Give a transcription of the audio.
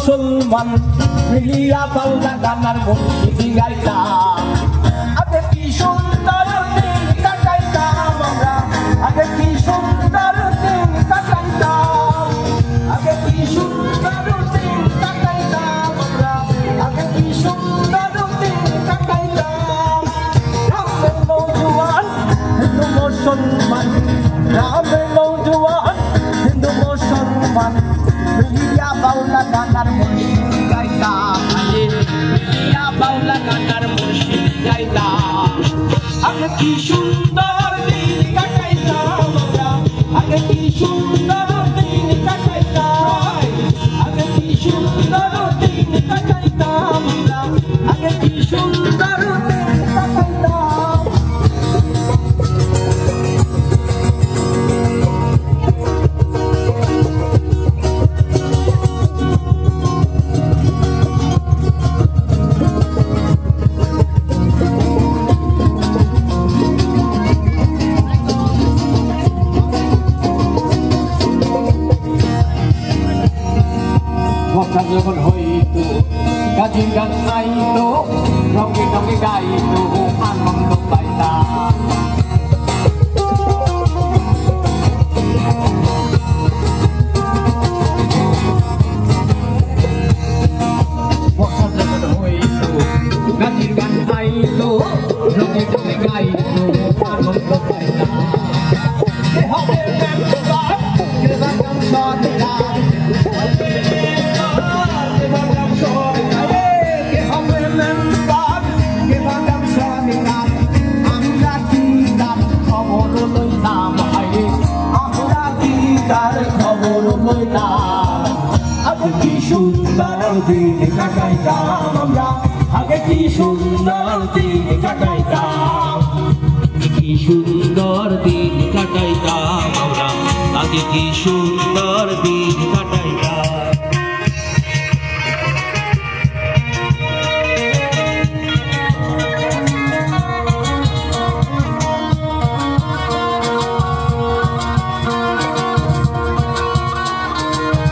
মুসলমান মিলিয়া বাউলা গানার মুর্শিদি গাইতাম আগে কি সুন্দর দিন কাটাইতাম আমরা আগে কি সুন্দর দিন কাটাইতাম আগে কি সুন্দর দিন কাটাইতাম আমরা আগে কি সুন্দর দিন কাটাইতাম রামের নৌজওয়ান হিন্দু মুসলমান রামের নৌজওয়ান হিন্দু মুসলমান মিলিয়া বাউলা গানার মুর্শিদি গাইতাম মিলিয়া বাউলা গানার মুর্শিদি গাইতাম আগে কি সুন্দর দিন কাটাইতাম আমরা আগে কি সুন্দর দিন কাটাইতাম আগে কি সুন্দর দিন কাটাইতাম আমরা আগে কি সুন্দর দিন কাটাইতাম বর্ষা যখন হইতো গাজির গান আইতো রঙে রঙে গাইতো আনন্দ পাইতাম বর্ষা যখন হইতো গাজির গান আইতো রঙে রঙে গাইতো আনন্দ পাইতাম আগে কি সুন্দর দিন কাটাইতাম আমরা আগে কি সুন্দর দিন কাটাইতাম কি সুন্দর দিন কাটাইতাম আমরা আগে কি সুন্দর দিন